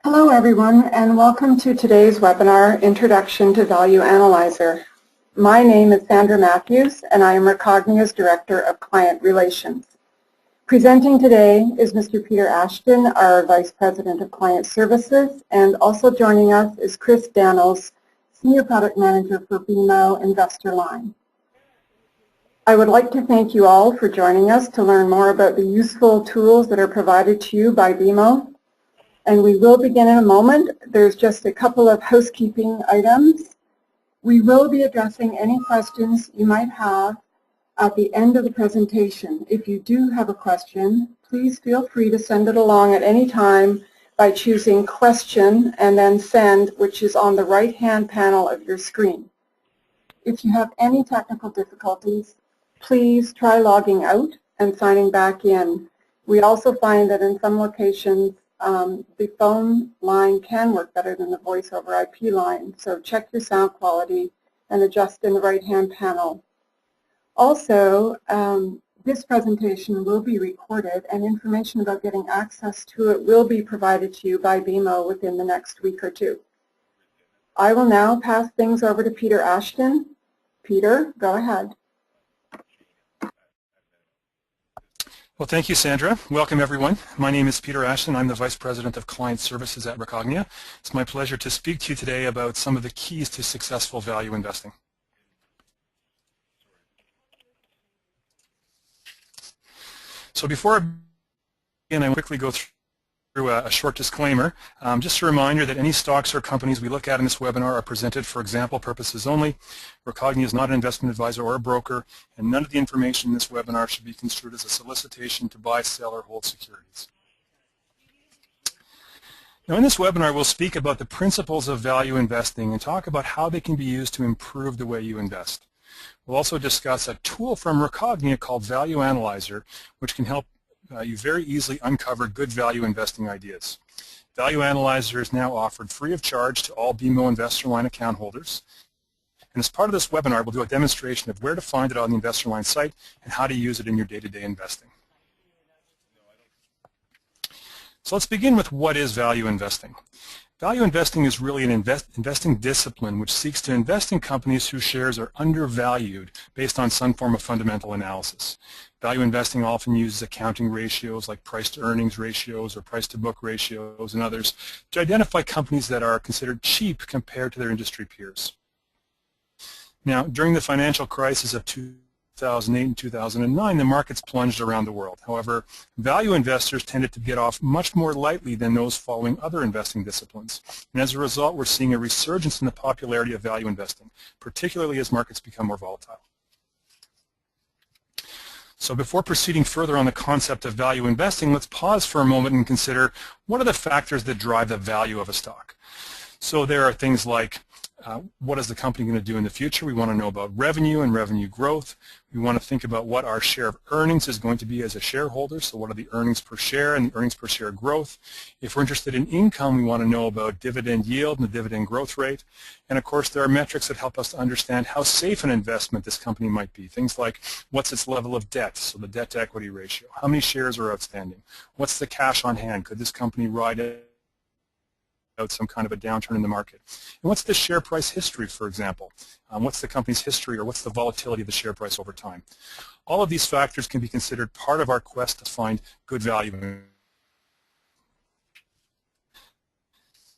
Hello everyone, and welcome to today's webinar, Introduction to Value Analyzer. My name is Sandra Matthews, and I am Recognia's Director of Client Relations. Presenting today is Mr. Peter Ashton, our Vice President of Client Services, and also joining us is Chris Danos, Senior Product Manager for BMO Investor Line. I would like to thank you all for joining us to learn more about the useful tools that are provided to you by BMO. And we will begin in a moment. There's just a couple of housekeeping items. We will be addressing any questions you might have at the end of the presentation. If you do have a question, please feel free to send it along at any time by choosing Question and then Send, which is on the right-hand panel of your screen. If you have any technical difficulties, please try logging out and signing back in. We also find that in some locations, the phone line can work better than the voice over IP line, so check your sound quality and adjust in the right-hand panel. Also, this presentation will be recorded and information about getting access to it will be provided to you by BMO within the next week or two. I will now pass things over to Peter Ashton. Peter, go ahead. Well, thank you, Sandra. Welcome, everyone. My name is Peter Ashton. I'm the Vice President of Client Services at Recognia. It's my pleasure to speak to you today about some of the keys to successful value investing. So before I begin, I will quickly go through a short disclaimer. Just a reminder that any stocks or companies we look at in this webinar are presented for example purposes only. Recognia is not an investment advisor or a broker, and none of the information in this webinar should be construed as a solicitation to buy, sell, or hold securities. Now in this webinar, we'll speak about the principles of value investing and talk about how they can be used to improve the way you invest. We'll also discuss a tool from Recognia called Value Analyzer, which can help you very easily uncover good value investing ideas. Value Analyzer is now offered free of charge to all BMO Investor Line account holders. And as part of this webinar, we'll do a demonstration of where to find it on the Investor Line site and how to use it in your day-to-day investing. So let's begin with what is value investing. Value investing is really an investing discipline which seeks to invest in companies whose shares are undervalued based on some form of fundamental analysis. Value investing often uses accounting ratios like price-to-earnings ratios or price-to-book ratios and others to identify companies that are considered cheap compared to their industry peers. Now, during the financial crisis of 2008 and 2009, the markets plunged around the world. However, value investors tended to get off much more lightly than those following other investing disciplines. And as a result, we're seeing a resurgence in the popularity of value investing, particularly as markets become more volatile. So before proceeding further on the concept of value investing, let's pause for a moment and consider what are the factors that drive the value of a stock. So there are things like what is the company going to do in the future? We want to know about revenue and revenue growth. We want to think about what our share of earnings is going to be as a shareholder. So what are the earnings per share and the earnings per share growth? If we're interested in income, we want to know about dividend yield and the dividend growth rate. And of course, there are metrics that help us to understand how safe an investment this company might be. Things like what's its level of debt, so the debt to equity ratio. How many shares are outstanding? What's the cash on hand? Could this company ride it out some kind of a downturn in the market? And what's the share price history, for example? What's the company's history, or what's the volatility of the share price over time? All of these factors can be considered part of our quest to find good value.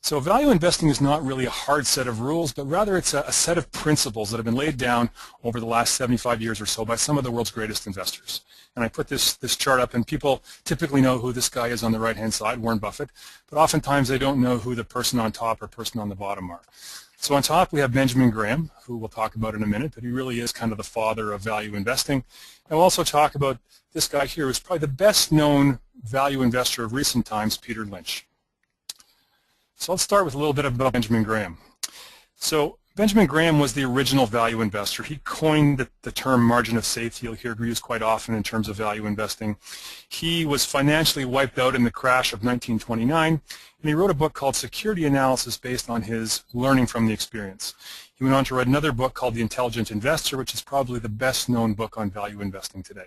So value investing is not really a hard set of rules, but rather it's a set of principles that have been laid down over the last 75 years or so by some of the world's greatest investors. And I put this chart up, and people typically know who this guy is on the right-hand side, Warren Buffett, but oftentimes they don't know who the person on top or person on the bottom are. So on top we have Benjamin Graham, who we'll talk about in a minute, but he really is kind of the father of value investing. And we'll also talk about this guy here, who's probably the best-known value investor of recent times, Peter Lynch. So let's start with a little bit about Benjamin Graham. So Benjamin Graham was the original value investor. He coined the term margin of safety. You'll hear it used quite often in terms of value investing. He was financially wiped out in the crash of 1929, and he wrote a book called Security Analysis based on his learning from the experience. He went on to write another book called The Intelligent Investor, which is probably the best known book on value investing today.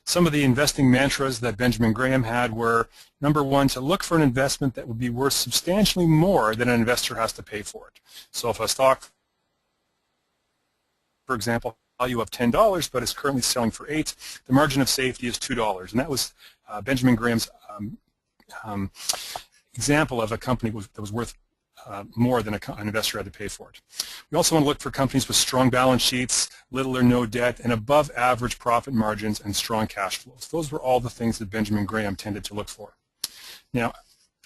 Some of the investing mantras that Benjamin Graham had were, number one, to look for an investment that would be worth substantially more than an investor has to pay for it. So if a stock, for example, value of $10 but is currently selling for $8, the margin of safety is $2. And that was Benjamin Graham's example of a company that was worth more than an investor had to pay for it. We also want to look for companies with strong balance sheets, little or no debt, and above average profit margins and strong cash flows. Those were all the things that Benjamin Graham tended to look for. Now,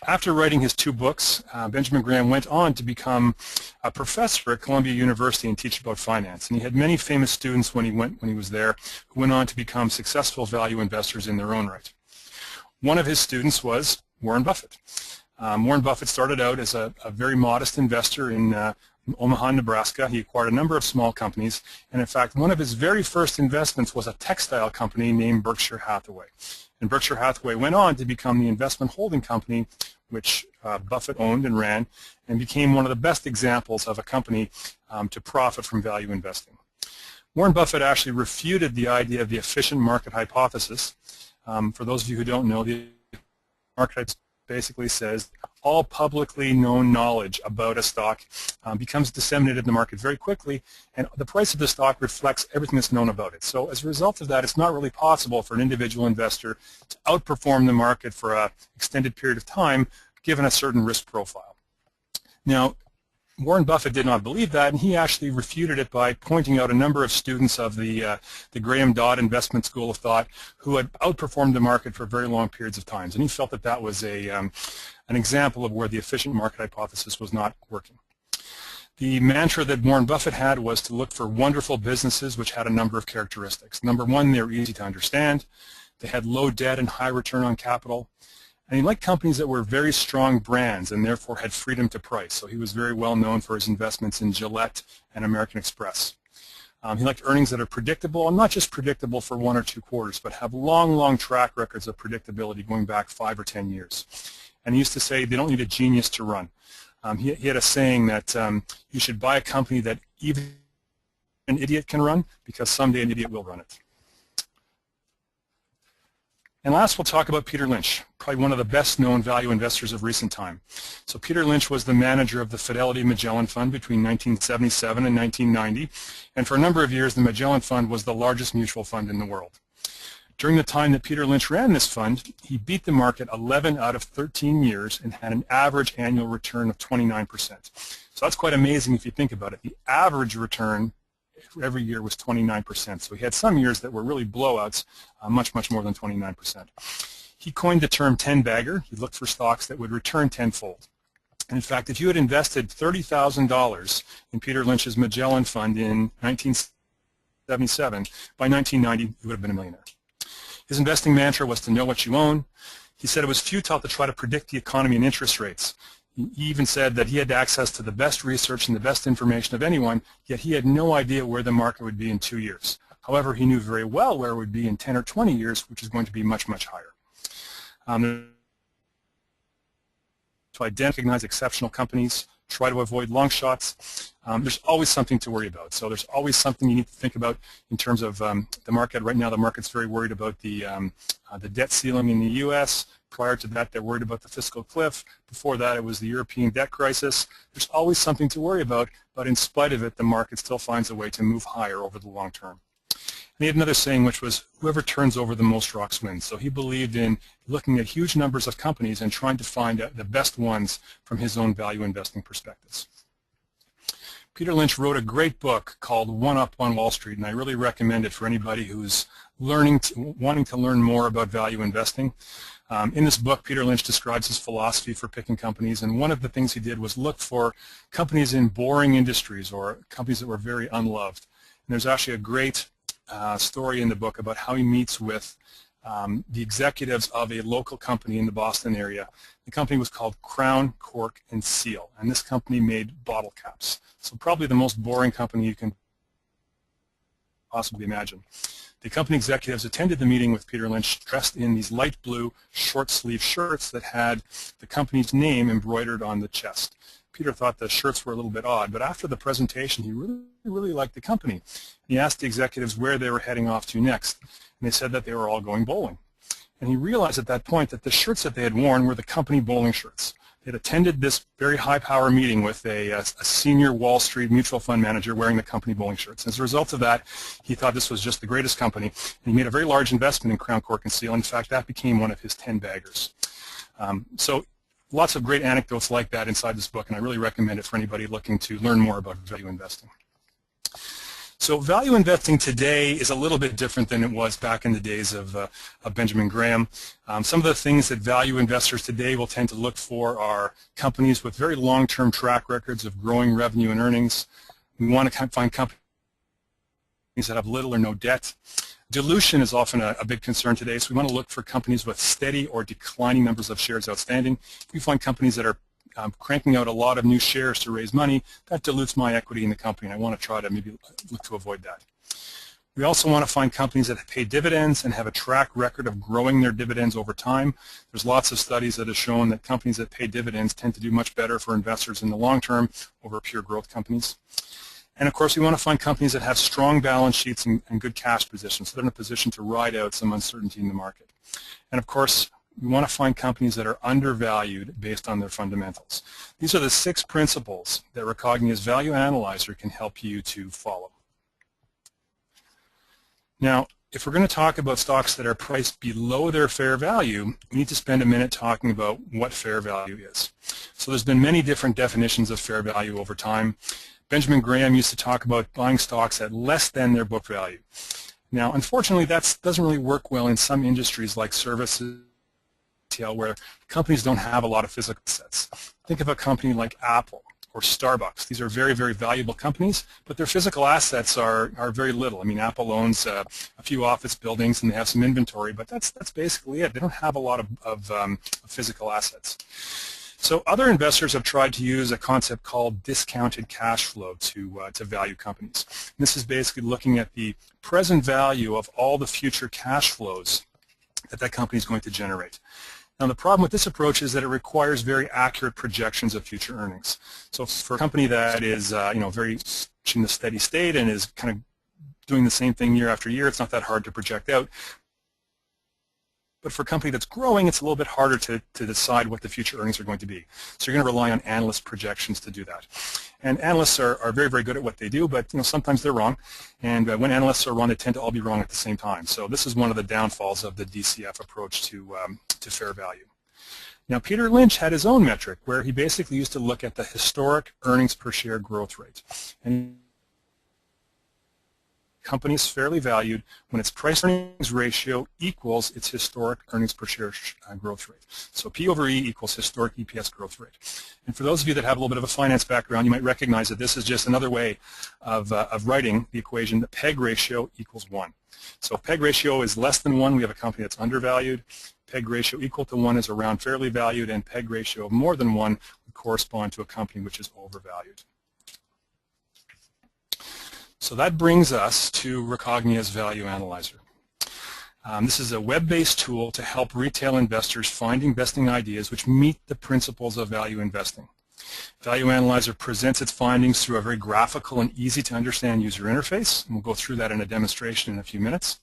after writing his 2 books, Benjamin Graham went on to become a professor at Columbia University and teach about finance. And he had many famous students when he was there who went on to become successful value investors in their own right. One of his students was Warren Buffett. Warren Buffett started out as a very modest investor in Omaha, Nebraska. He acquired a number of small companies, and in fact, one of his very first investments was a textile company named Berkshire Hathaway. And Berkshire Hathaway went on to become the investment holding company which Buffett owned and ran, and became one of the best examples of a company to profit from value investing. Warren Buffett actually refuted the idea of the efficient market hypothesis. For those of you who don't know, the market hypothesis basically says all publicly known knowledge about a stock becomes disseminated in the market very quickly, and the price of the stock reflects everything that's known about it. So as a result of that, it's not really possible for an individual investor to outperform the market for an extended period of time given a certain risk profile. Now, Warren Buffett did not believe that, and he actually refuted it by pointing out a number of students of the Graham-Dodd investment school of thought who had outperformed the market for very long periods of time. And he felt that that was an example of where the efficient market hypothesis was not working. The mantra that Warren Buffett had was to look for wonderful businesses which had a number of characteristics. Number one, they were easy to understand. They had low debt and high return on capital. And he liked companies that were very strong brands and therefore had freedom to price. So he was very well known for his investments in Gillette and American Express. He liked earnings that are predictable, and not just predictable for 1 or 2 quarters, but have long, long track records of predictability going back 5 or 10 years. And he used to say they don't need a genius to run. He had a saying that you should buy a company that even an idiot can run, because someday an idiot will run it. And last, we'll talk about Peter Lynch, probably one of the best-known value investors of recent time. So Peter Lynch was the manager of the Fidelity Magellan Fund between 1977 and 1990, and for a number of years, the Magellan Fund was the largest mutual fund in the world. During the time that Peter Lynch ran this fund, he beat the market 11 out of 13 years and had an average annual return of 29%. So that's quite amazing if you think about it. The average return every year was 29%. So he had some years that were really blowouts, much, much more than 29%. He coined the term 10-bagger. He looked for stocks that would return tenfold. And in fact, if you had invested $30,000 in Peter Lynch's Magellan Fund in 1977, by 1990, you would have been a millionaire. His investing mantra was to know what you own. He said it was futile to try to predict the economy and interest rates. He even said that he had access to the best research and the best information of anyone, yet he had no idea where the market would be in 2 years. However, he knew very well where it would be in 10 or 20 years, which is going to be much, much higher. To recognize exceptional companies, try to avoid long shots. There's always something to worry about. So there's always something you need to think about in terms of the market. Right now, the market's very worried about the debt ceiling in the U.S. Prior to that, they're worried about the fiscal cliff. Before that, it was the European debt crisis. There's always something to worry about, but in spite of it, the market still finds a way to move higher over the long term. And he had another saying, which was, whoever turns over the most rocks wins. So he believed in looking at huge numbers of companies and trying to find the best ones from his own value investing perspectives. Peter Lynch wrote a great book called One Up on Wall Street, and I really recommend it for anybody who's wanting to learn more about value investing. In this book, Peter Lynch describes his philosophy for picking companies, and one of the things he did was look for companies in boring industries or companies that were very unloved. And there's actually a great story in the book about how he meets with the executives of a local company in the Boston area. The company was called Crown, Cork, and Seal, and this company made bottle caps. So probably the most boring company you can possibly imagine. The company executives attended the meeting with Peter Lynch dressed in these light blue short-sleeve shirts that had the company's name embroidered on the chest. Peter thought the shirts were a little bit odd, but after the presentation, he really liked the company. He asked the executives where they were heading off to next, and they said that they were all going bowling. And he realized at that point that the shirts that they had worn were the company bowling shirts. They had attended this very high-power meeting with a senior Wall Street mutual fund manager wearing the company bowling shirts. As a result of that, he thought this was just the greatest company, and he made a very large investment in Crown Cork and Seal. In fact, that became one of his 10 baggers. So lots of great anecdotes like that inside this book, and I really recommend it for anybody looking to learn more about value investing. So value investing today is a little bit different than it was back in the days of Benjamin Graham. Some of the things that value investors today will tend to look for are companies with very long-term track records of growing revenue and earnings. We want to find companies that have little or no debt. Dilution is often a big concern today, so we want to look for companies with steady or declining numbers of shares outstanding. If we find companies that are cranking out a lot of new shares to raise money, that dilutes my equity in the company, and I want to try to maybe look to avoid that. We also want to find companies that pay dividends and have a track record of growing their dividends over time. There's lots of studies that have shown that companies that pay dividends tend to do much better for investors in the long term over pure growth companies. And of course, we want to find companies that have strong balance sheets and good cash positions, so they're in a position to ride out some uncertainty in the market. And of course, we want to find companies that are undervalued based on their fundamentals. These are the 6 principles that Recognia's Value Analyzer can help you to follow. Now, if we're going to talk about stocks that are priced below their fair value, we need to spend a minute talking about what fair value is. So there's been many different definitions of fair value over time. Benjamin Graham used to talk about buying stocks at less than their book value. Now, unfortunately, that doesn't really work well in some industries like services, where companies don't have a lot of physical assets. Think of a company like Apple or Starbucks. These are very, very valuable companies, but their physical assets are very little. I mean, Apple owns a few office buildings and they have some inventory, but that's basically it. They don't have a lot of physical assets. So other investors have tried to use a concept called discounted cash flow to value companies. And this is basically looking at the present value of all the future cash flows that company is going to generate. Now, the problem with this approach is that it requires very accurate projections of future earnings. So for a company that is very in the steady state and is kind of doing the same thing year after year, it's not that hard to project out. But for a company that's growing, it's a little bit harder to decide what the future earnings are going to be. So you're going to rely on analyst projections to do that. And analysts are very, very good at what they do, but sometimes they're wrong. And when analysts are wrong, they tend to all be wrong at the same time. So this is one of the downfalls of the DCF approach to fair value. Now, Peter Lynch had his own metric where he basically used to look at the historic earnings per share growth rate. And company is fairly valued when its price-earnings ratio equals its historic earnings per share growth rate. So P over E equals historic EPS growth rate. And for those of you that have a little bit of a finance background, you might recognize that this is just another way of writing the equation that PEG ratio equals 1. So if PEG ratio is less than 1, we have a company that's undervalued. PEG ratio equal to 1 is around fairly valued, and PEG ratio of more than 1 would correspond to a company which is overvalued. So that brings us to Recognia's Value Analyzer. This is a web-based tool to help retail investors find investing ideas which meet the principles of value investing. Value Analyzer presents its findings through a very graphical and easy-to-understand user interface, and we'll go through that in a demonstration in a few minutes.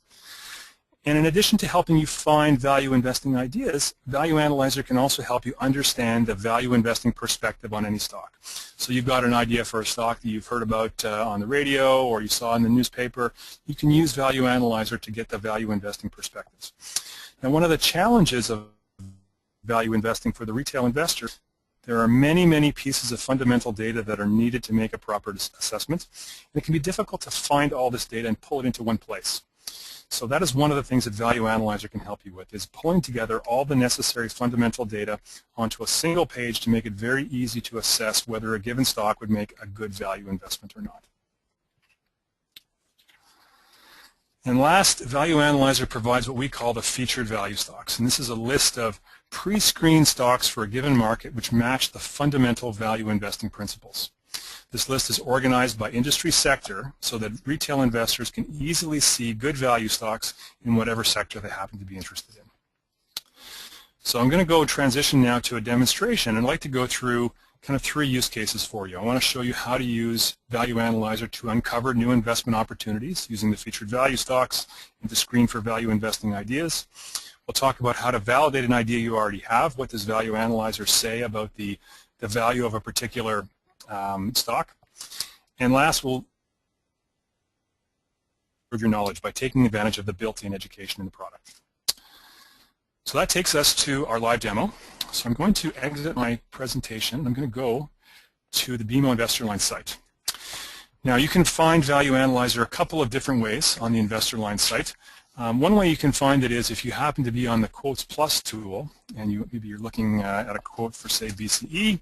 And in addition to helping you find value investing ideas, Value Analyzer can also help you understand the value investing perspective on any stock. So you've got an idea for a stock that you've heard about on the radio or you saw in the newspaper. You can use Value Analyzer to get the value investing perspectives. Now, one of the challenges of value investing for the retail investor, there are many, many pieces of fundamental data that are needed to make a proper assessment. And it can be difficult to find all this data and pull it into one place. So that is one of the things that Value Analyzer can help you with, is pulling together all the necessary fundamental data onto a single page to make it very easy to assess whether a given stock would make a good value investment or not. And last, Value Analyzer provides what we call the featured value stocks. And this is a list of pre-screened stocks for a given market which match the fundamental value investing principles. This list is organized by industry sector so that retail investors can easily see good value stocks in whatever sector they happen to be interested in. So I'm going to go transition now to a demonstration and I'd like to go through kind of three use cases for you. I want to show you how to use Value Analyzer to uncover new investment opportunities using the featured value stocks and to screen for value investing ideas. We'll talk about how to validate an idea you already have. What does Value Analyzer say about the value of a particular stock? And last, we'll improve your knowledge by taking advantage of the built-in education in the product. So that takes us to our live demo. So I'm going to exit my presentation. I'm going to go to the BMO Investor Line site. Now you can find Value Analyzer a couple of different ways on the Investor Line site. One way you can find it is if you happen to be on the Quotes Plus tool and maybe you're looking at a quote for, say, BCE.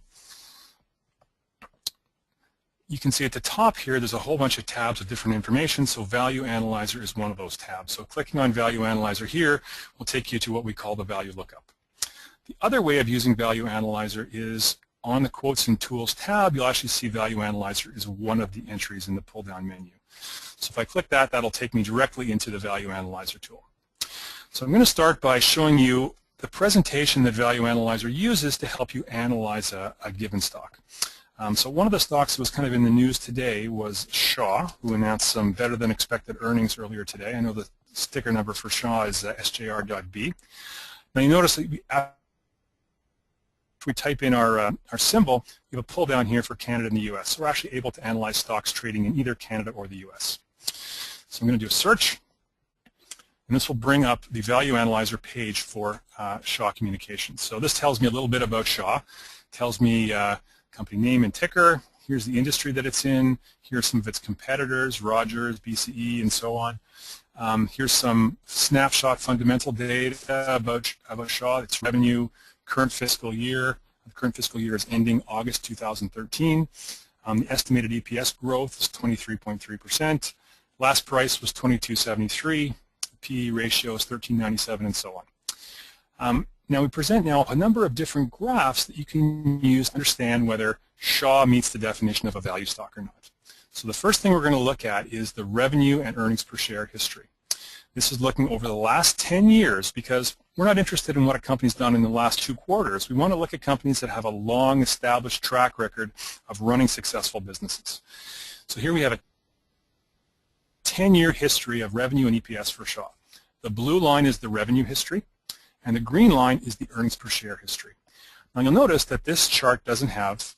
You can see at the top here there's a whole bunch of tabs of different information, so Value Analyzer is one of those tabs. So clicking on Value Analyzer here will take you to what we call the Value Lookup. The other way of using Value Analyzer is on the Quotes and Tools tab, you'll actually see Value Analyzer is one of the entries in the pull-down menu. So if I click that, that'll take me directly into the Value Analyzer tool. So I'm going to start by showing you the presentation that Value Analyzer uses to help you analyze a given stock. So one of the stocks that was kind of in the news today was Shaw, who announced some better than expected earnings earlier today. I know the sticker number for Shaw is SJR.B. Now you notice that if we type in our symbol, we have a pull down here for Canada and the US. So we're actually able to analyze stocks trading in either Canada or the US. So I'm going to do a search, and this will bring up the Value Analyzer page for Shaw Communications. So this tells me a little bit about Shaw. It tells me company name and ticker. Here's the industry that it's in. Here's some of its competitors, Rogers, BCE, and so on. Here's some snapshot fundamental data about Shaw. Its revenue, current fiscal year. The current fiscal year is ending August 2013. The estimated EPS growth is 23.3%. Last price was $22.73. PE ratio is 13.97, and so on. Now we present a number of different graphs that you can use to understand whether Shaw meets the definition of a value stock or not. So the first thing we're going to look at is the revenue and earnings per share history. This is looking over the last 10 years because we're not interested in what a company's done in the last 2 quarters. We want to look at companies that have a long established track record of running successful businesses. So here we have a 10-year history of revenue and EPS for Shaw. The blue line is the revenue history, and the green line is the earnings per share history. Now you'll notice that this chart doesn't have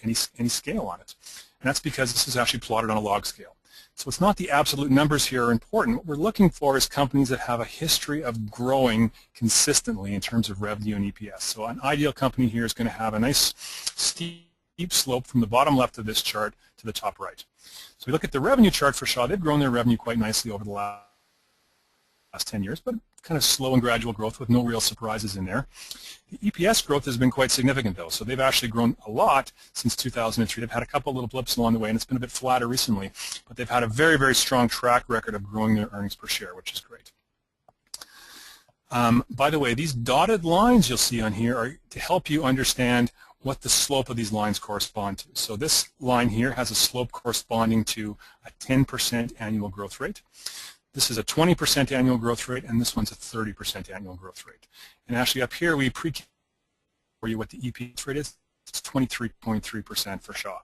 any scale on it, and that's because this is actually plotted on a log scale. So it's not the absolute numbers here are important. What we're looking for is companies that have a history of growing consistently in terms of revenue and EPS. So an ideal company here is going to have a nice steep slope from the bottom left of this chart to the top right. So we look at the revenue chart for Shaw. They've grown their revenue quite nicely over the last 10 years, but kind of slow and gradual growth with no real surprises in there. The EPS growth has been quite significant, though. So they've actually grown a lot since 2003. They've had a couple of little blips along the way, and it's been a bit flatter recently, but they've had a very, very strong track record of growing their earnings per share, which is great. By the way, these dotted lines you'll see on here are to help you understand what the slope of these lines correspond to. So this line here has a slope corresponding to a 10% annual growth rate. This is a 20% annual growth rate, and this one's a 30% annual growth rate. And actually up here we for you what the EPS rate is. It's 23.3% for Shaw.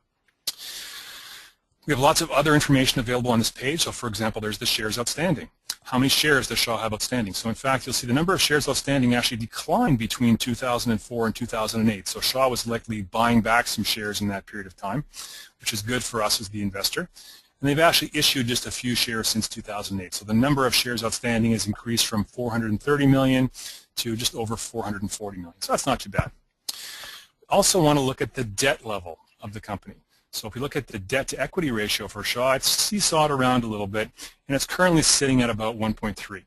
We have lots of other information available on this page. So for example, there's the shares outstanding. How many shares does Shaw have outstanding? So in fact, you'll see the number of shares outstanding actually declined between 2004 and 2008. So Shaw was likely buying back some shares in that period of time, which is good for us as the investor. And they've actually issued just a few shares since 2008. So the number of shares outstanding has increased from 430 million to just over 440 million. So that's not too bad. Also want to look at the debt level of the company. So if we look at the debt to equity ratio for Shaw, it's seesawed around a little bit, and it's currently sitting at about 1.3.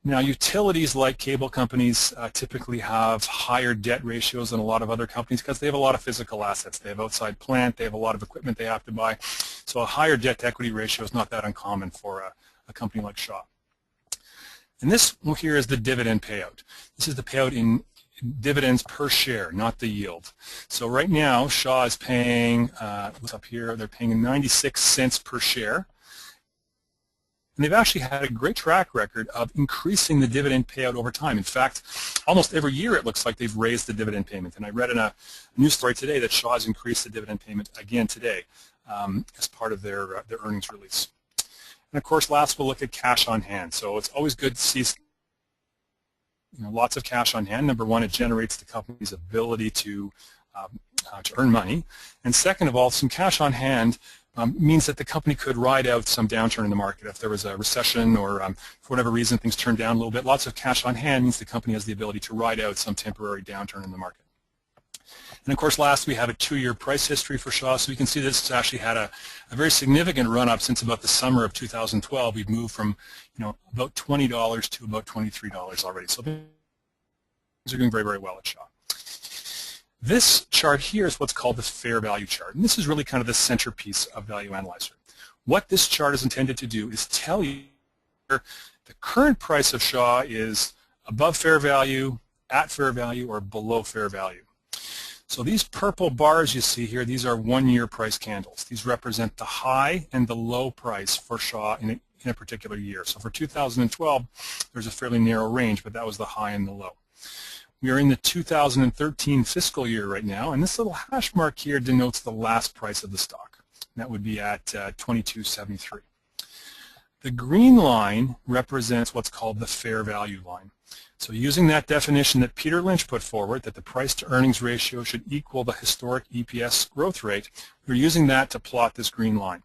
Now, utilities like cable companies typically have higher debt ratios than a lot of other companies because they have a lot of physical assets. They have outside plant, they have a lot of equipment they have to buy. So a higher debt to equity ratio is not that uncommon for a company like Shaw. And this here is the dividend payout. This is the payout in dividends per share, not the yield. So right now, Shaw is paying, what's up here, they're paying 96 cents per share. And they've actually had a great track record of increasing the dividend payout over time. In fact, almost every year it looks like they've raised the dividend payment. And I read in a news story today that Shaw has increased the dividend payment again today as part of their earnings release. And of course, last we'll look at cash on hand. So it's always good to see lots of cash on hand. Number one, it generates the company's ability to earn money. And second of all, some cash on hand means that the company could ride out some downturn in the market. If there was a recession or for whatever reason things turned down a little bit, lots of cash on hand means the company has the ability to ride out some temporary downturn in the market. And of course, last we have a 2-year price history for Shaw, so we can see this has actually had a very significant run-up since about the summer of 2012. We've moved from about $20 to about $23 already. So things are doing very, very well at Shaw. This chart here is what's called the fair value chart, and this is really kind of the centerpiece of Value Analyzer. What this chart is intended to do is tell you the current price of Shaw is above fair value, at fair value, or below fair value. So these purple bars you see here, these are 1-year price candles. These represent the high and the low price for Shaw in a particular year. So for 2012, there's a fairly narrow range, but that was the high and the low. We are in the 2013 fiscal year right now, and this little hash mark here denotes the last price of the stock. That would be at $22.73. The green line represents what's called the fair value line. So using that definition that Peter Lynch put forward, that the price to earnings ratio should equal the historic EPS growth rate, we're using that to plot this green line.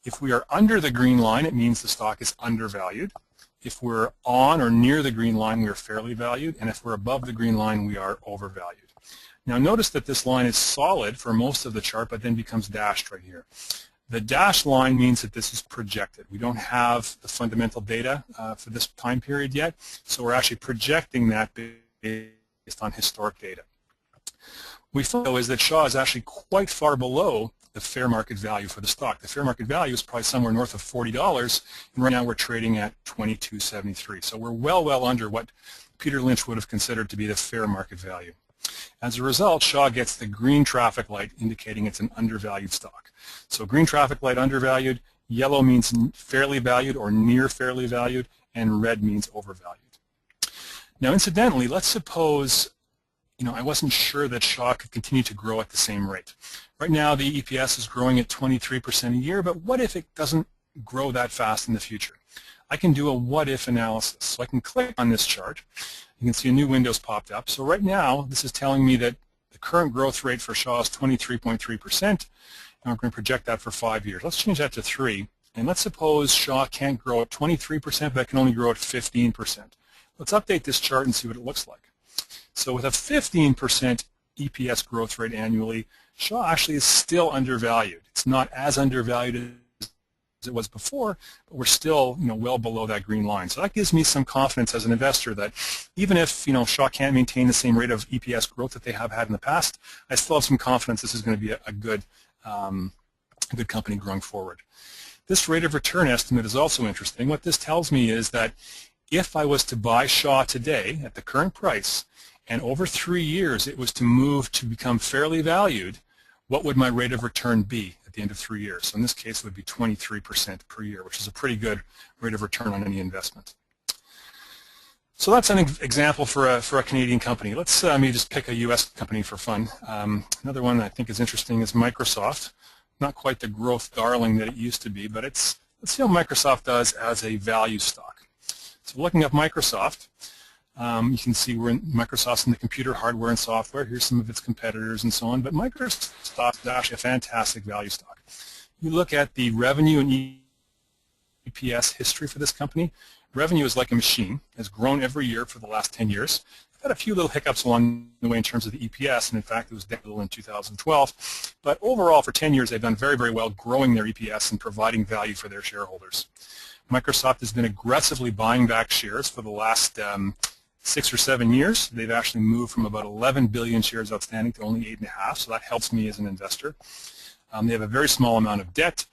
If we are under the green line, it means the stock is undervalued. If we're on or near the green line, we are fairly valued, and if we're above the green line, we are overvalued. Now notice that this line is solid for most of the chart, but then becomes dashed right here. The dashed line means that this is projected. We don't have the fundamental data for this time period yet, so we're actually projecting that based on historic data. We find, though, is that Shaw is actually quite far below the fair market value for the stock. The fair market value is probably somewhere north of $40, and right now we're trading at $22.73. So we're well under what Peter Lynch would have considered to be the fair market value. As a result, Shaw gets the green traffic light indicating it's an undervalued stock. So green traffic light undervalued, yellow means fairly valued or near fairly valued, and red means overvalued. Now incidentally, let's suppose I wasn't sure that Shaw could continue to grow at the same rate. Right now the EPS is growing at 23% a year, but what if it doesn't grow that fast in the future? I can do a what if analysis. So I can click on this chart. You can see a new window's popped up. So right now this is telling me that the current growth rate for Shaw is 23.3%, and we're going to project that for 5 years. Let's change that to 3, and let's suppose Shaw can't grow at 23%, but can only grow at 15%. Let's update this chart and see what it looks like. So with a 15% EPS growth rate annually, Shaw actually is still undervalued. It's not as undervalued as it was before, but we're still well below that green line. So that gives me some confidence as an investor that even if Shaw can't maintain the same rate of EPS growth that they have had in the past, I still have some confidence this is going to be a good company growing forward. This rate of return estimate is also interesting. What this tells me is that if I was to buy Shaw today at the current price, and over 3 years it was to move to become fairly valued, what would my rate of return be at the end of 3 years? So in this case it would be 23% per year, which is a pretty good rate of return on any investment. So that's an example for a Canadian company. Let's maybe just pick a U.S. company for fun. Another one that I think is interesting is Microsoft. Not quite the growth darling that it used to be, but let's see how Microsoft does as a value stock. So looking up Microsoft, you can see Microsoft's in the computer hardware and software. Here's some of its competitors and so on. But Microsoft is actually a fantastic value stock. You look at the revenue and EPS history for this company. Revenue is like a machine. It has grown every year for the last 10 years. They've had a few little hiccups along the way in terms of the EPS, and in fact it was down a little in 2012. But overall, for 10 years, they've done very, very well growing their EPS and providing value for their shareholders. Microsoft has been aggressively buying back shares for the last 6 or 7 years. They've actually moved from about 11 billion shares outstanding to only 8.5, so that helps me as an investor. They have a very small amount of debt.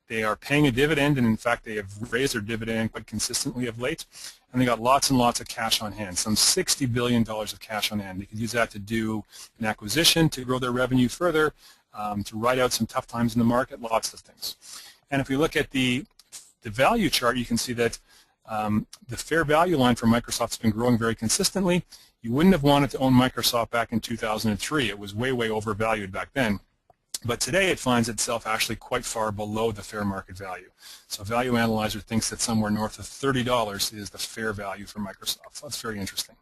They are paying a dividend, and in fact they have raised their dividend quite consistently of late, and they got lots and lots of cash on hand, some $60 billion of cash on hand. They could use that to do an acquisition, to grow their revenue further, to ride out some tough times in the market, lots of things. And if we look at the the value chart, you can see that the fair value line for Microsoft has been growing very consistently. You wouldn't have wanted to own Microsoft back in 2003. It was way, way overvalued back then. But today it finds itself actually quite far below the fair market value. So Value Analyzer thinks that somewhere north of $30 is the fair value for Microsoft. So that's very interesting.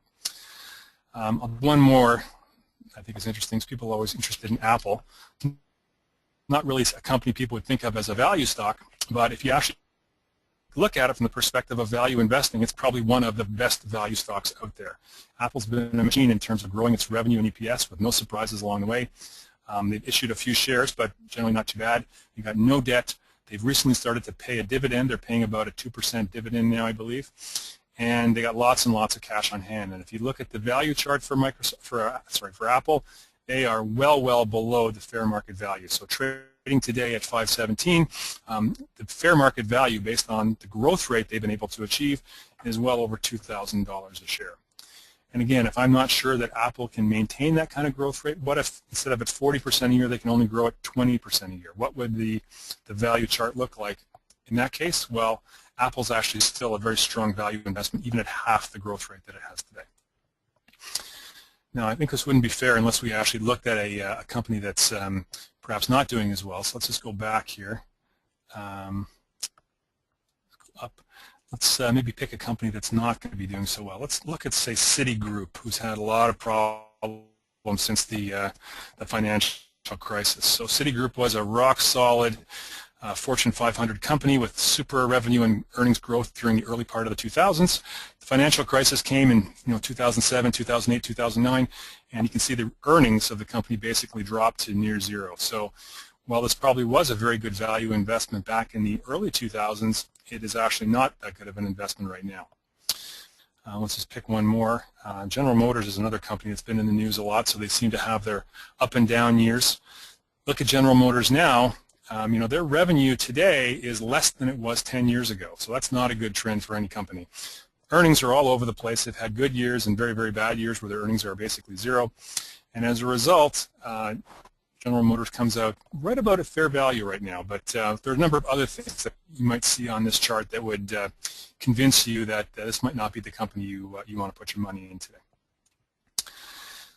One more I think is interesting is people are always interested in Apple. Not really a company people would think of as a value stock, but if you actually look at it from the perspective of value investing, it's probably one of the best value stocks out there. Apple's been a machine in terms of growing its revenue and EPS with no surprises along the way. They've issued a few shares, but generally not too bad. You've got no debt. They've recently started to pay a dividend. They're paying about a 2% dividend now, I believe. And they got lots and lots of cash on hand. And if you look at the value chart for for Apple, they are well below the fair market value. So trading today at 517, the fair market value based on the growth rate they've been able to achieve is well over $2,000 a share. And again, if I'm not sure that Apple can maintain that kind of growth rate, what if instead of at 40% a year, they can only grow at 20% a year? What would the value chart look like in that case? Well, Apple's actually still a very strong value investment, even at half the growth rate that it has today. Now, I think this wouldn't be fair unless we actually looked at a company that's perhaps not doing as well. So let's just go back here. Up. Let's maybe pick a company that's not going to be doing so well. Let's look at, say, Citigroup, who's had a lot of problems since the financial crisis. So Citigroup was a rock-solid Fortune 500 company with super revenue and earnings growth during the early part of the 2000s. The financial crisis came in 2007, 2008, 2009, and you can see the earnings of the company basically dropped to near zero. So while this probably was a very good value investment back in the early 2000s, it is actually not that good of an investment right now. Let's just pick one more. General Motors is another company that's been in the news a lot, so they seem to have their up and down years. Look at General Motors now. Their revenue today is less than it was 10 years ago, so that's not a good trend for any company. Earnings are all over the place. They've had good years and very, very bad years where their earnings are basically zero, and as a result, General Motors comes out right about at fair value right now, but there are a number of other things that you might see on this chart that would convince you that this might not be the company you want to put your money in today.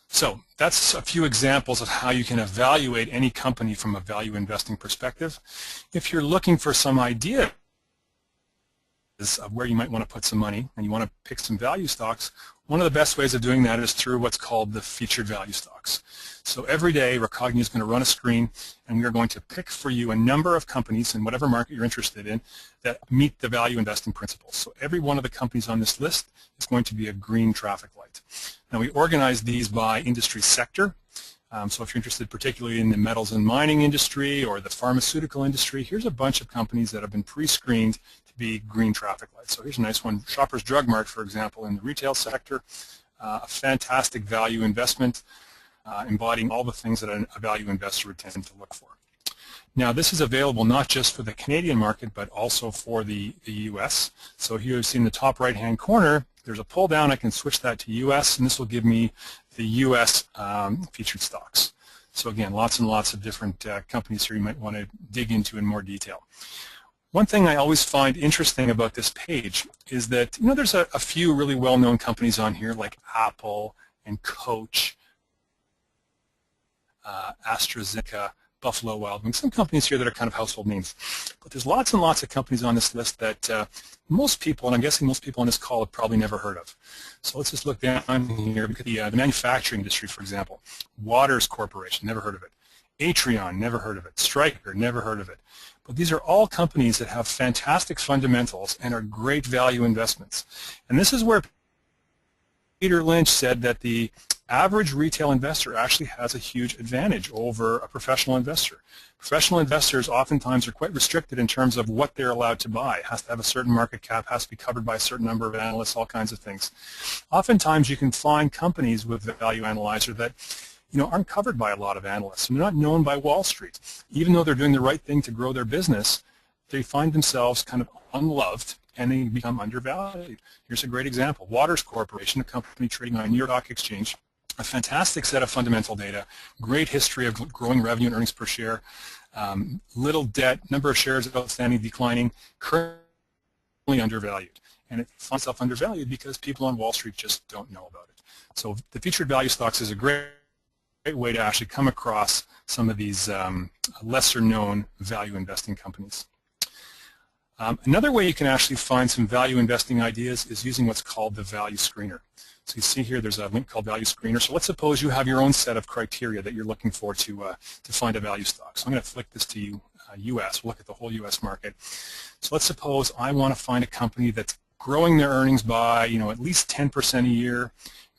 So that's a few examples of how you can evaluate any company from a value investing perspective. If you're looking for some idea of where you might want to put some money and you want to pick some value stocks, one of the best ways of doing that is through what's called the featured value stocks. So every day, Recognia is going to run a screen, and we are going to pick for you a number of companies in whatever market you're interested in that meet the value investing principles. So every one of the companies on this list is going to be a green traffic light. Now, we organize these by industry sector. So if you're interested particularly in the metals and mining industry or the pharmaceutical industry, here's a bunch of companies that have been pre-screened to be green traffic lights. So here's a nice one, Shoppers Drug Mart, for example, in the retail sector, a fantastic value investment embodying all the things that a value investor would tend to look for. Now, this is available not just for the Canadian market, but also for the US. So here you see in the top right-hand corner, there's a pull down. I can switch that to US, and this will give me the US featured stocks. So again, lots and lots of different companies here you might want to dig into in more detail. One thing I always find interesting about this page is that, there's a few really well-known companies on here like Apple and Coach, AstraZeneca, Buffalo Wild Wings, some companies here that are kind of household names. But there's lots and lots of companies on this list that most people, and I'm guessing most people on this call, have probably never heard of. So let's just look down here. Look at the manufacturing industry, for example. Waters Corporation, never heard of it. Atrion, never heard of it. Stryker, never heard of it. But these are all companies that have fantastic fundamentals and are great value investments. And this is where Peter Lynch said that the average retail investor actually has a huge advantage over a professional investor. Professional investors oftentimes are quite restricted in terms of what they're allowed to buy. It has to have a certain market cap, has to be covered by a certain number of analysts, all kinds of things. Oftentimes you can find companies with the value analyzer that aren't covered by a lot of analysts, and they're not known by Wall Street. Even though they're doing the right thing to grow their business, they find themselves kind of unloved and they become undervalued. Here's a great example. Waters Corporation, a company trading on New York Stock Exchange, a fantastic set of fundamental data, great history of growing revenue and earnings per share, little debt, number of shares outstanding declining, current undervalued. And it finds itself undervalued because people on Wall Street just don't know about it. So the featured value stocks is a great way to actually come across some of these lesser known value investing companies. Another way you can actually find some value investing ideas is using what's called the value screener. So you see here there's a link called value screener. So let's suppose you have your own set of criteria that you're looking for to find a value stock. So I'm going to flick this to US. We'll look at the whole US market. So let's suppose I want to find a company that's growing their earnings by at least 10% a year,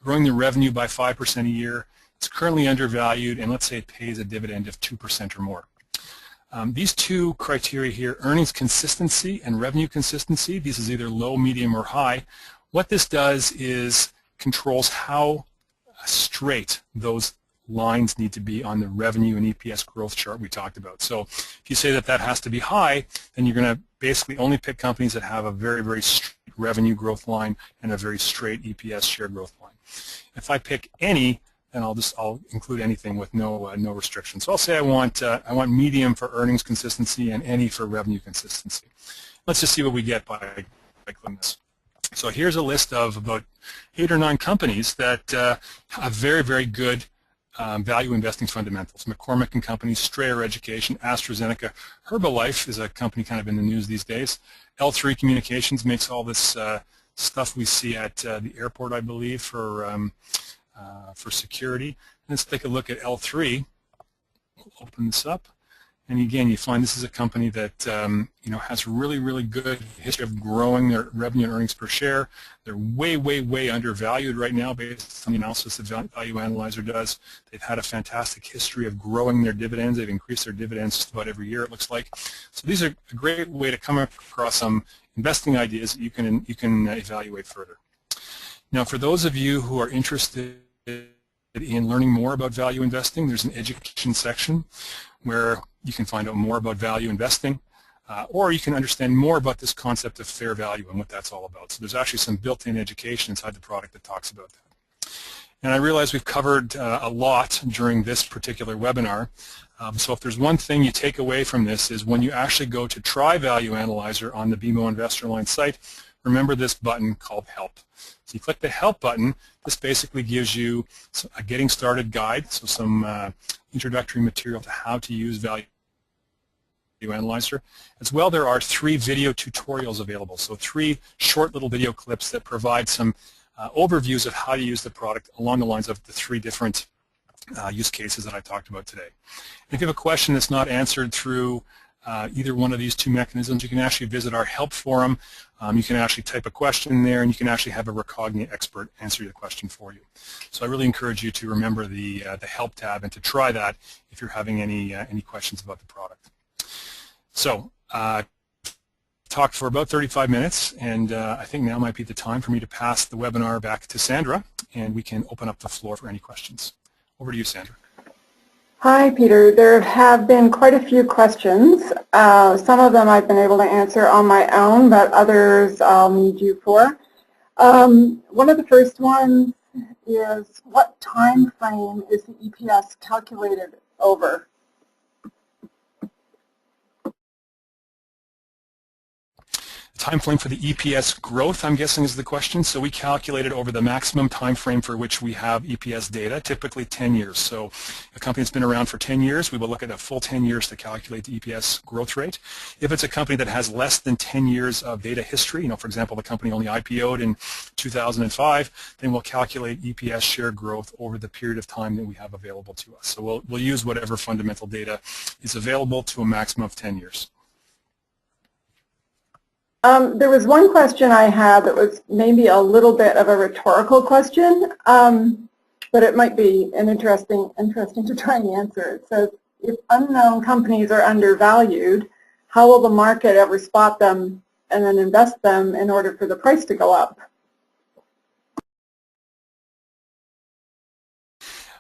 growing their revenue by 5% a year. It's currently undervalued, and let's say it pays a dividend of 2% or more. These two criteria here, earnings consistency and revenue consistency, this is either low, medium, or high. What this does is controls how straight those lines need to be on the revenue and EPS growth chart we talked about. So if you say that has to be high, then you're going to basically only pick companies that have a very, very straight revenue growth line and a very straight EPS share growth line. If I pick any, then I'll include anything with no restrictions. So I'll say I want medium for earnings consistency and any for revenue consistency. Let's just see what we get by clicking this. So here's a list of about 8 or 9 companies that have very, very good value investing fundamentals. McCormick and Company, Strayer Education, AstraZeneca, Herbalife is a company kind of in the news these days. L3 Communications makes all this stuff we see at the airport, I believe, for security. Let's take a look at L3. We'll open this up. And again, you find this is a company that has really, really good history of growing their revenue and earnings per share. They're way, way, way undervalued right now based on the analysis that Value Analyzer does. They've had a fantastic history of growing their dividends. They've increased their dividends just about every year, it looks like. So these are a great way to come across some investing ideas that you can evaluate further. Now, for those of you who are interested in learning more about value investing, there's an education section where you can find out more about value investing, or you can understand more about this concept of fair value and what that's all about. So there's actually some built-in education inside the product that talks about that. And I realize we've covered a lot during this particular webinar. So if there's one thing you take away from this is when you actually go to try Value Analyzer on the BMO Investor Line site, remember this button called Help. So you click the Help button. This basically gives you a getting started guide, so some introductory material to how to use Value Analyzer. As well, there are 3 video tutorials available, so 3 short little video clips that provide some overviews of how to use the product along the lines of the 3 different use cases that I talked about today. And if you have a question that's not answered through either one of these 2 mechanisms, you can actually visit our help forum. You can actually type a question in there, and you can actually have a Recognia expert answer your question for you. So I really encourage you to remember the help tab and to try that if you're having any questions about the product. So talked for about 35 minutes, and I think now might be the time for me to pass the webinar back to Sandra, and we can open up the floor for any questions. Over to you, Sandra. Hi, Peter. There have been quite a few questions. Some of them I've been able to answer on my own, but others I'll need you for. One of the first ones is, what time frame is the EPS calculated over? Time frame for the EPS growth, I'm guessing, is the question. So we calculated over the maximum time frame for which we have EPS data, typically 10 years. So a company that's been around for 10 years, we will look at a full 10 years to calculate the EPS growth rate. If it's a company that has less than 10 years of data history, for example, the company only IPO'd in 2005, then we'll calculate EPS share growth over the period of time that we have available to us. So we'll use whatever fundamental data is available to a maximum of 10 years. There was one question I had that was maybe a little bit of a rhetorical question, but it might be interesting to try and answer. It says, if unknown companies are undervalued, how will the market ever spot them and then invest them in order for the price to go up?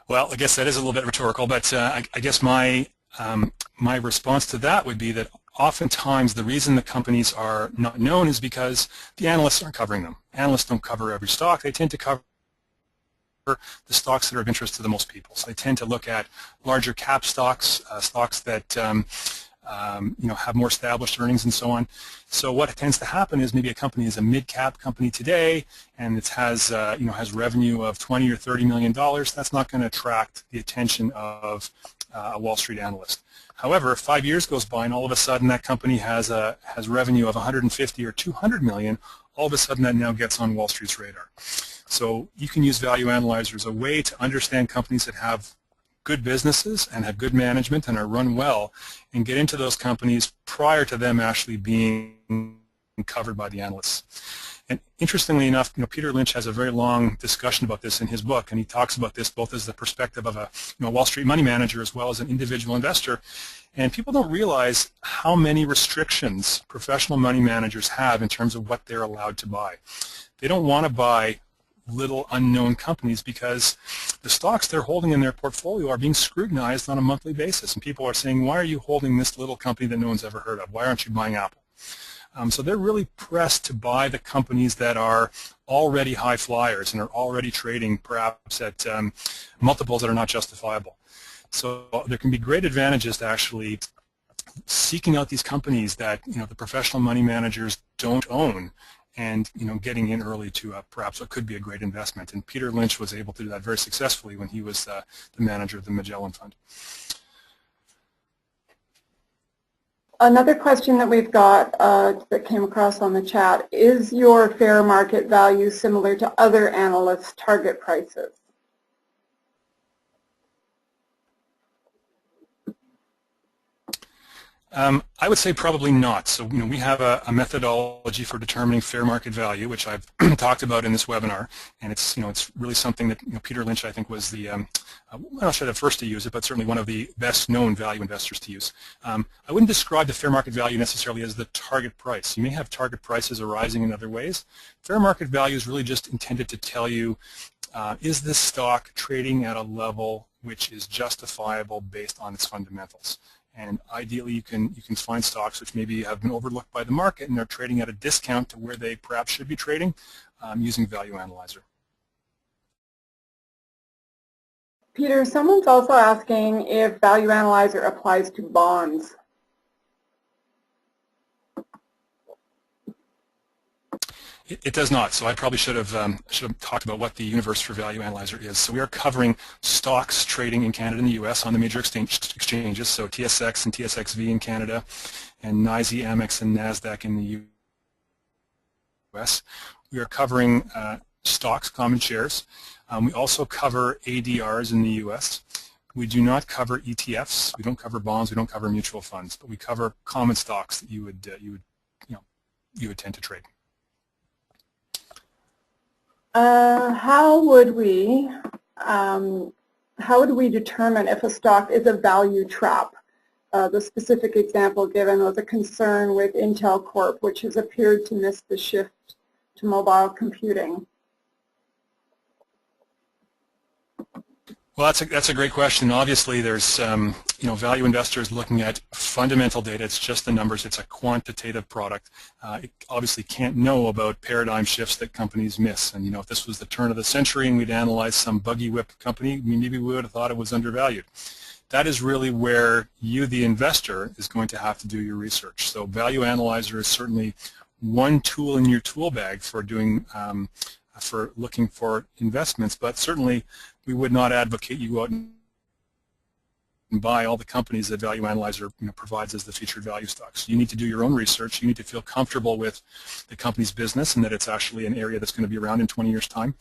Well, I guess that is a little bit rhetorical, but I guess my response to that would be that oftentimes the reason the companies are not known is because the analysts aren't covering them. Analysts don't cover every stock. They tend to cover the stocks that are of interest to the most people. So they tend to look at larger cap stocks, stocks that have more established earnings and so on. So what tends to happen is maybe a company is a mid-cap company today, and it has has revenue of $20 or $30 million. That's not going to attract the attention of a Wall Street analyst. However, if 5 years goes by and all of a sudden that company has revenue of 150 or 200 million, all of a sudden that now gets on Wall Street's radar. So you can use value analyzers as a way to understand companies that have good businesses and have good management and are run well, and get into those companies prior to them actually being covered by the analysts. And interestingly enough, Peter Lynch has a very long discussion about this in his book, and he talks about this both as the perspective of a Wall Street money manager as well as an individual investor. And people don't realize how many restrictions professional money managers have in terms of what they're allowed to buy. They don't want to buy little unknown companies because the stocks they're holding in their portfolio are being scrutinized on a monthly basis, and people are saying, why are you holding this little company that no one's ever heard of? Why aren't you buying Apple? So they're really pressed to buy the companies that are already high flyers and are already trading perhaps at multiples that are not justifiable. So there can be great advantages to actually seeking out these companies that the professional money managers don't own, and getting in early to perhaps what could be a great investment. And Peter Lynch was able to do that very successfully when he was the manager of the Magellan Fund. Another question that we've got that came across on the chat, is your fair market value similar to other analysts' target prices? I would say probably not. So we have a methodology for determining fair market value, which I've talked about in this webinar, and it's it's really something that Peter Lynch, I think, was the I'm not sure the first to use it, but certainly one of the best known value investors to use. I wouldn't describe the fair market value necessarily as the target price. You may have target prices arising in other ways. Fair market value is really just intended to tell you, is this stock trading at a level which is justifiable based on its fundamentals? And ideally, you can find stocks which maybe have been overlooked by the market and they're trading at a discount to where they perhaps should be trading using Value Analyzer. Peter, someone's also asking if Value Analyzer applies to bonds. It does not. So I probably should have talked about what the universe for Value Analyzer is. So we are covering stocks trading in Canada and the U.S. on the major exchanges, so TSX and TSXV in Canada, and NYSE, Amex, and NASDAQ in the U.S. We are covering stocks, common shares. We also cover ADRs in the U.S. We do not cover ETFs. We don't cover bonds. We don't cover mutual funds, but we cover common stocks that you would tend to trade. How would we determine if a stock is a value trap? The specific example given was a concern with Intel Corp, which has appeared to miss the shift to mobile computing. Well, that's a great question. Obviously, there's value investors looking at fundamental data. It's just the numbers. It's a quantitative product. It obviously can't know about paradigm shifts that companies miss. And if this was the turn of the century and we'd analyzed some buggy whip company, maybe we would have thought it was undervalued. That is really where you, the investor, is going to have to do your research. So Value Analyzer is certainly one tool in your tool bag for doing for looking for investments, but certainly we would not advocate you go out and buy all the companies that Value Analyzer provides as the featured value stocks. You need to do your own research. You need to feel comfortable with the company's business and that it's actually an area that's going to be around in 20 years' time.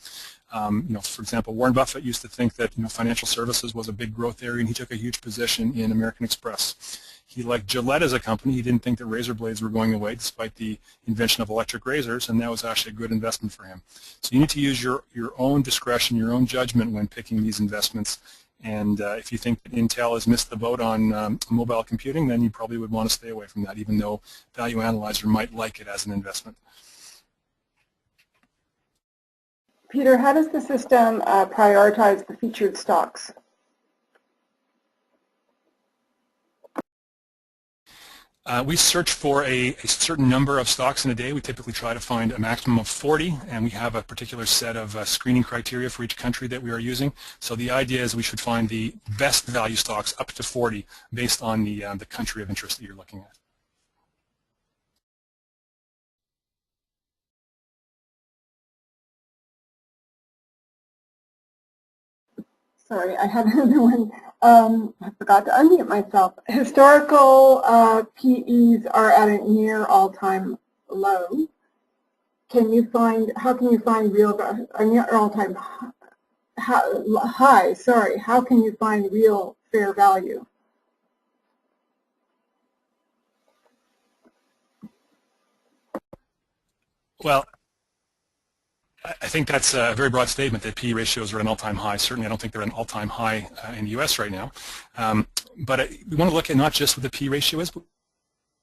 For example, Warren Buffett used to think that financial services was a big growth area, and he took a huge position in American Express. He liked Gillette as a company. He didn't think that razor blades were going away despite the invention of electric razors, and that was actually a good investment for him. So you need to use your own discretion, your own judgment when picking these investments. And if you think that Intel has missed the boat on mobile computing, then you probably would want to stay away from that, even though Value Analyzer might like it as an investment. Peter, how does the system prioritize the featured stocks? We search for a certain number of stocks in a day. We typically try to find a maximum of 40, and we have a particular set of screening criteria for each country that we are using. So the idea is we should find the best value stocks up to 40 based on the country of interest that you're looking at. Sorry, I had another one. I forgot to unmute myself. Historical PEs are at a near all-time low. How can you find real, a near all-time high, sorry. How can you find real fair value? Well, I think that's a very broad statement that PE ratios are at an all-time high. Certainly, I don't think they're at an all-time high in the U.S. right now. But we want to look at not just what the PE ratio is, but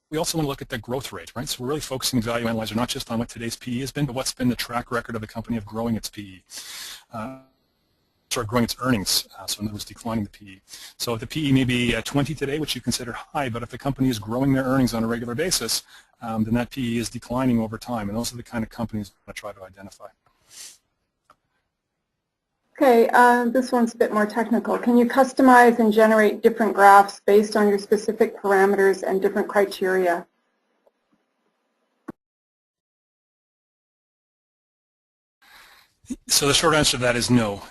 we also want to look at the growth rate, right? So we're really focusing in Value Analyzer not just on what today's PE has been, but what's been the track record of the company of growing its PE. Growing its earnings, so in other words, declining the PE. So if the PE may be 20 today, which you consider high, but if the company is growing their earnings on a regular basis, then that PE is declining over time, and those are the kind of companies I try to identify. Okay, this one's a bit more technical. Can you customize and generate different graphs based on your specific parameters and different criteria? So the short answer to that is no.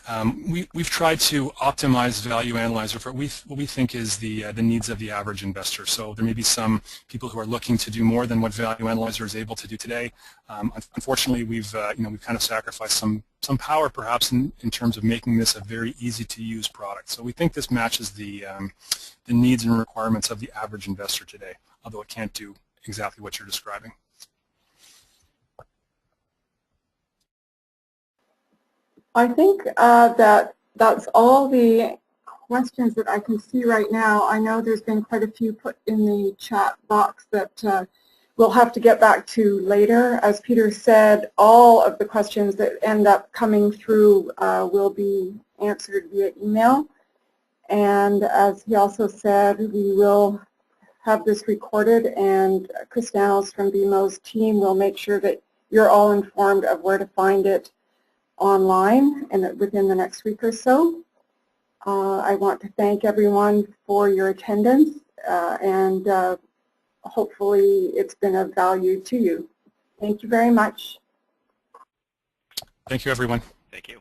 We've tried to optimize Value Analyzer for what we think is the needs of the average investor. So there may be some people who are looking to do more than what Value Analyzer is able to do today. Unfortunately, we've kind of sacrificed some power perhaps in terms of making this a very easy to use product. So we think this matches the needs and requirements of the average investor today, although it can't do exactly what you're describing. I think that's all the questions that I can see right now. I know there's been quite a few put in the chat box that we'll have to get back to later. As Peter said, all of the questions that end up coming through will be answered via email. And as he also said, we will have this recorded, and Chris Daniels from BMO's team will make sure that you're all informed of where to find it online and within the next week or so. I want to thank everyone for your attendance and hopefully it's been of value to you. Thank you very much. Thank you, everyone. Thank you.